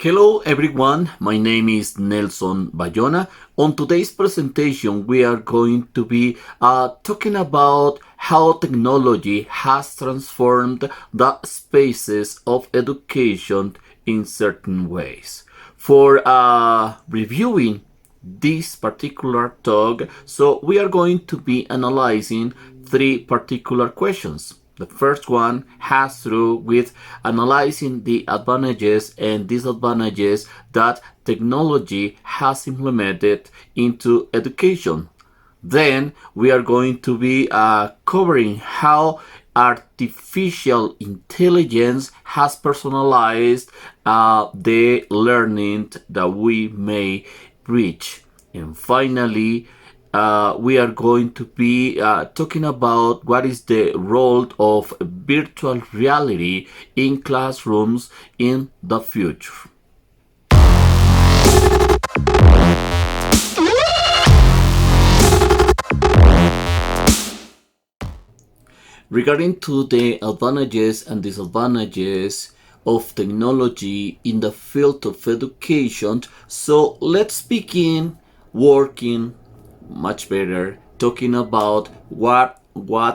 Hello everyone, my name is Nelson Bayona. On today's presentation, we are going to be talking about how technology has transformed the spaces of education in certain ways. For reviewing this particular talk, so we are going to be analyzing three particular questions. The first one has to do with analyzing the advantages and disadvantages that technology has implemented into education. Then we are going to be covering how artificial intelligence has personalized the learning that we may reach. And finally, we are going to be talking about what is the role of virtual reality in classrooms in the future. Regarding to the advantages and disadvantages of technology in the field of education, so let's begin working much better talking about what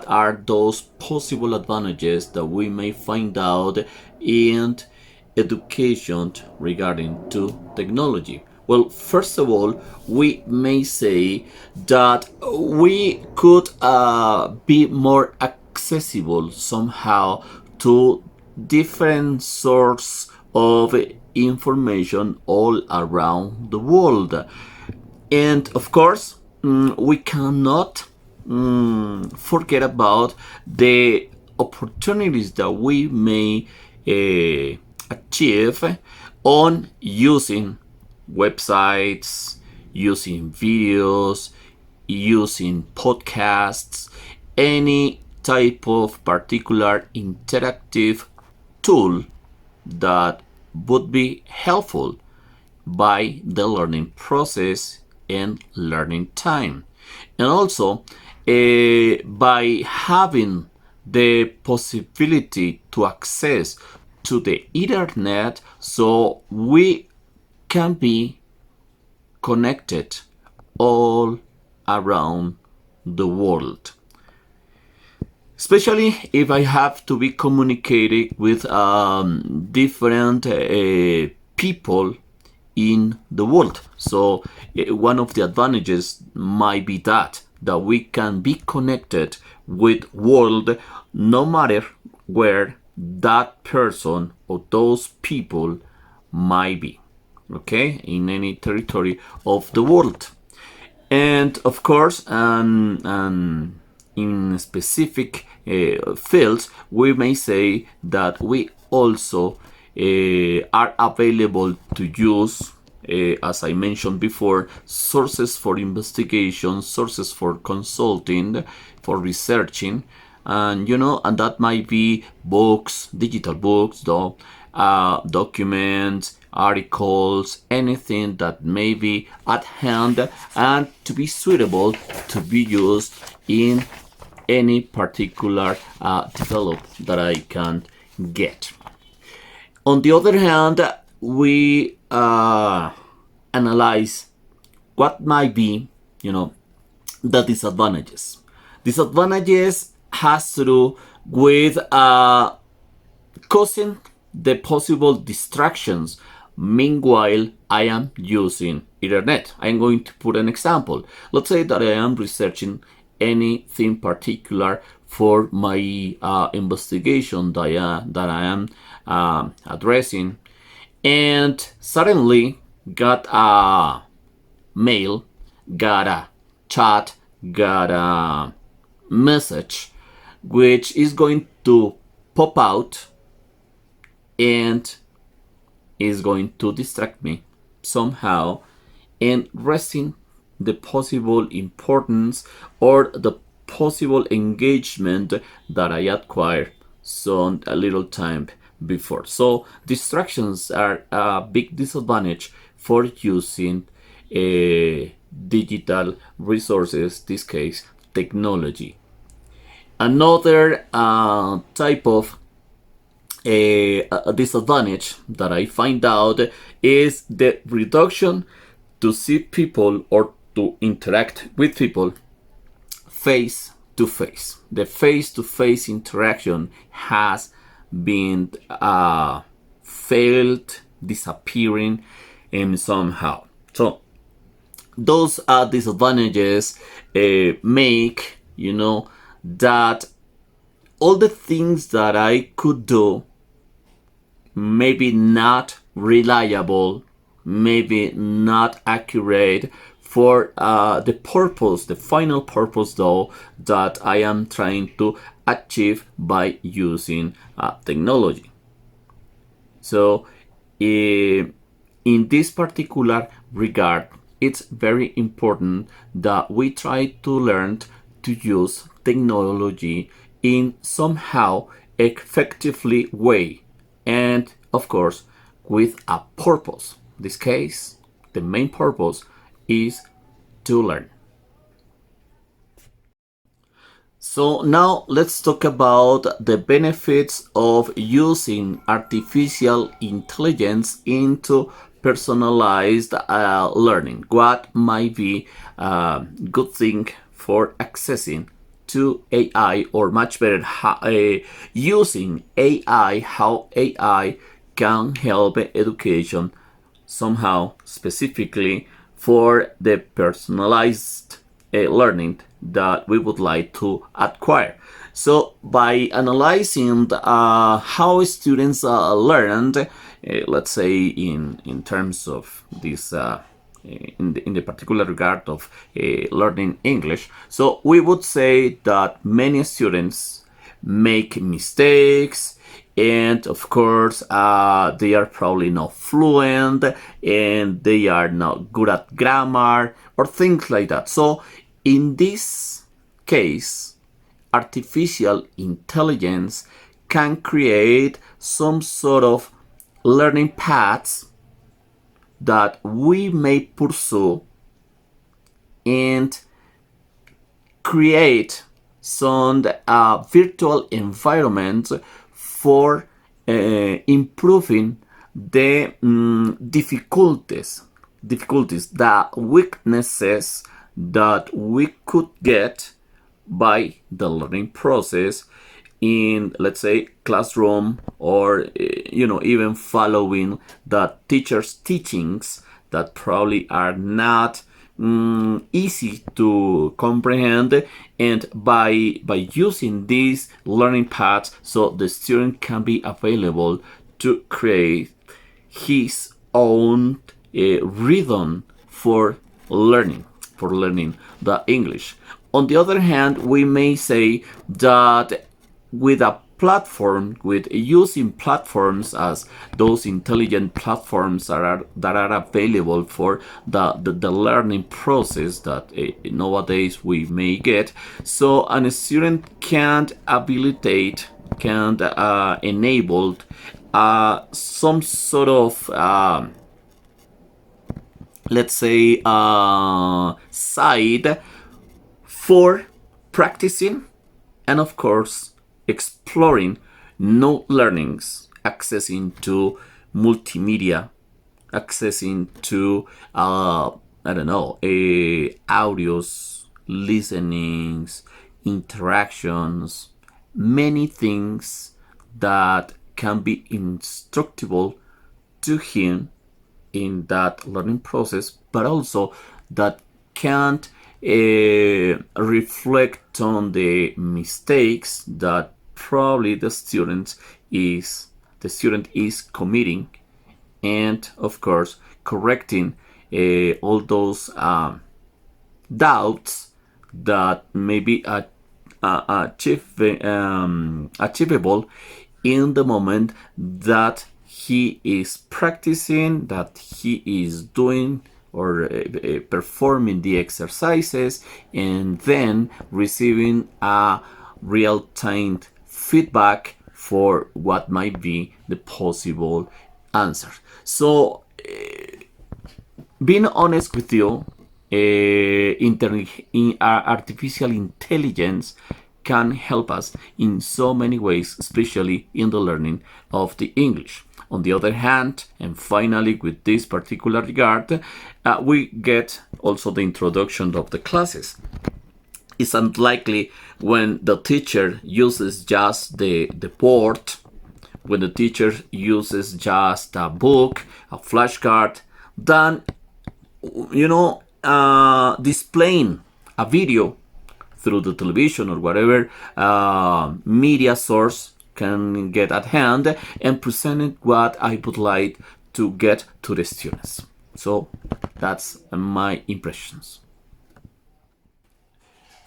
are those possible advantages that we may find out in education regarding to technology. Well, first of all, we may say that we could be more accessible somehow to different sorts of information all around the world. And of course, we cannot forget about the opportunities that we may achieve on using websites, using videos, using podcasts, any type of particular interactive tool that would be helpful by the learning process and learning time. And also, by having the possibility to access to the internet, so we can be connected all around the world. Especially if I have to be communicating with different people in the world. So one of the advantages might be that we can be connected with world no matter where that person or those people might be, okay, in any territory of the world. And of course, in specific fields, we may say that we also are available to use, as I mentioned before, sources for investigation, sources for consulting, for researching, and that might be books, digital books, though, documents, articles, anything that may be at hand and to be suitable to be used in any particular develop that I can get. On the other hand, we analyze what might be, the disadvantages. Disadvantages has to do with causing the possible distractions meanwhile I am using internet. I'm going to put an example. Let's say that I am researching anything particular for my investigation that I am addressing, and suddenly got a mail, got a chat, got a message which is going to pop out and is going to distract me somehow and resting the possible importance or the possible engagement that I acquired a little time before. So distractions are a big disadvantage for using digital resources, this case technology. Another type of a disadvantage that I find out is the reduction to see people or to interact with people face to face. The face to face interaction has been failed, disappearing, and somehow. So those disadvantages make that all the things that I could do maybe not reliable, maybe not accurate for the purpose, the final purpose though, that I am trying to achieve by using technology. So in this particular regard, it's very important that we try to learn to use technology in somehow effectively way, and of course with a purpose. In this case, the main purpose is to learn. So now let's talk about the benefits of using artificial intelligence into personalized learning. What might be a good thing for accessing to AI, or much better, using AI, how AI can help education somehow specifically for the personalized learning that we would like to acquire. So by analyzing how students learned, let's say in terms of this in the particular regard of learning English, so we would say that many students make mistakes, and of course they are probably not fluent, and they are not good at grammar or things like that. So in this case, artificial intelligence can create some sort of learning paths that we may pursue and create some virtual environments for improving the difficulties, the weaknesses that we could get by the learning process in, let's say, classroom, or even following the teacher's teachings that probably are not easy to comprehend, and by using these learning paths, so the student can be available to create his own rhythm for learning the English. On the other hand, we may say that with a platform, with using platforms as those intelligent platforms that are available for the learning process that nowadays we may get, so a student can enable some sort of let's say side for practicing and of course exploring new learnings, accessing to multimedia, accessing to audios, listenings, interactions, many things that can be instructable to him in that learning process, but also that can't reflect on the mistakes that probably the student is committing, and of course correcting all those doubts that may be achievable in the moment that he is practicing, that he is doing or performing the exercises, and then receiving a real-time feedback for what might be the possible answer. So being honest with you, artificial intelligence can help us in so many ways, especially in the learning of the English. On the other hand, and finally with this particular regard, we get also the introduction of the classes. It's unlikely when the teacher uses just the board, when the teacher uses just a book, a flashcard, then, displaying a video through the television or whatever media source can get at hand and present what I would like to get to the students. So that's my impressions.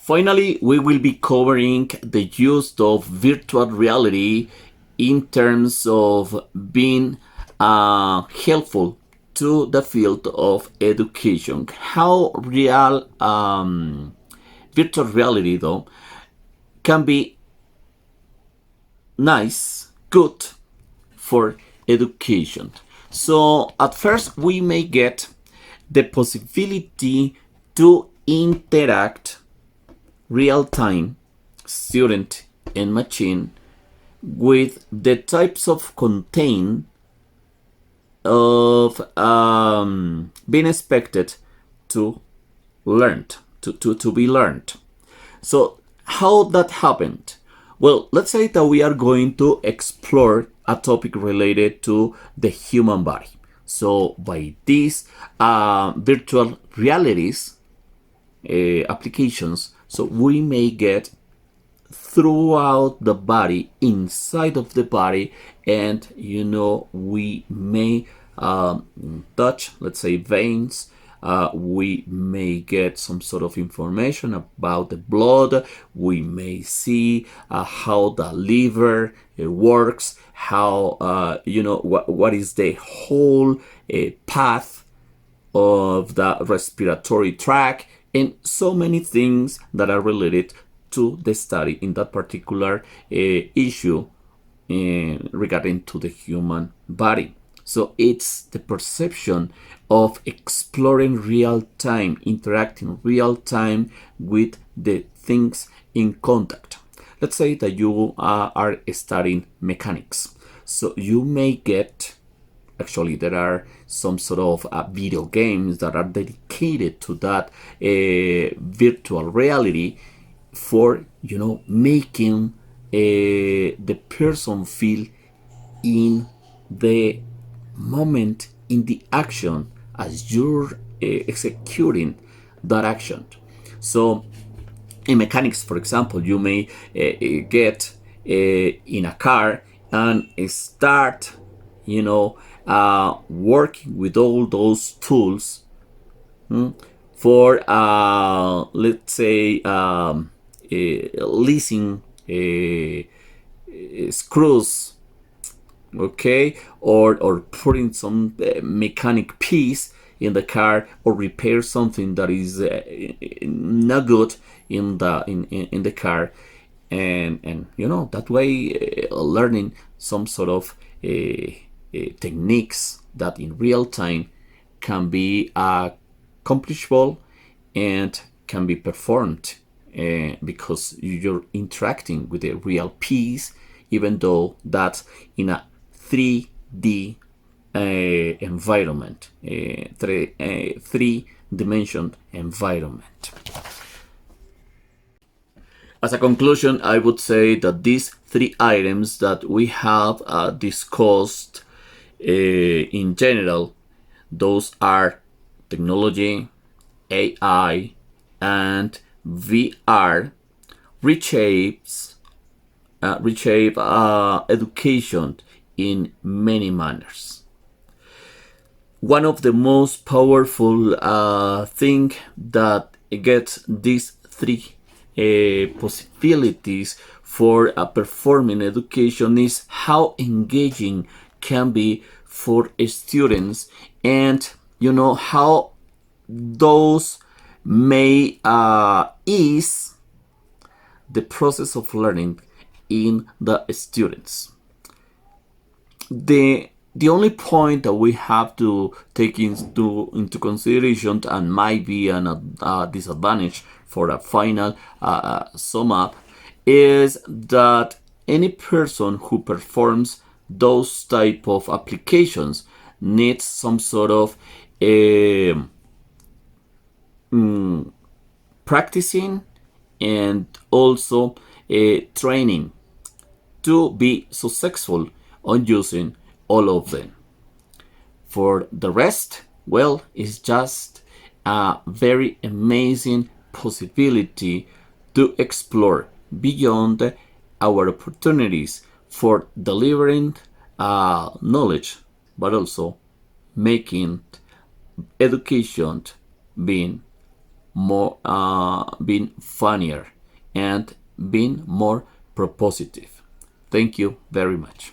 Finally, we will be covering the use of virtual reality in terms of being helpful to the field of education. How real virtual reality, though, can be nice, good for education. So at first we may get the possibility to interact real time, student and machine, with the types of content of being expected to learned, to be learned. So how that happened? Well, let's say that we are going to explore a topic related to the human body. So by these virtual realities applications, so we may get throughout the body, inside of the body, and we may touch, let's say, veins. We may get some sort of information about the blood. We may see how the liver works, how what is the whole path of the respiratory tract, and so many things that are related to the study in that particular issue regarding to the human body. So it's the perception of exploring real time, interacting real time with the things in contact. Let's say that you are studying mechanics. So you may get, actually there are some sort of video games that are dedicated to that virtual reality for making the person feel in the moment, in the action as you're executing that action. So in mechanics, for example, you may get in a car and start working with all those tools for let's say leasing screws, okay, or putting some mechanic piece in the car, or repair something that is not good in the car, and that way learning some sort of techniques that in real time can be accomplishable and can be performed because you're interacting with a real piece, even though that's in a 3D environment, three-dimension environment. As a conclusion, I would say that these three items that we have discussed in general, those are technology, AI, and VR, reshape education in many manners. One of the most powerful thing that gets these three possibilities for performing education is how engaging can be for students, and how those may ease the process of learning in the students. The only point that we have to take into consideration, and might be a disadvantage for a final sum up, is that any person who performs those type of applications needs some sort of practicing and also training to be successful on using all of them. For the rest, well, it's just a very amazing possibility to explore beyond our opportunities for delivering knowledge, but also making education being being funnier and being more propositive. Thank you very much.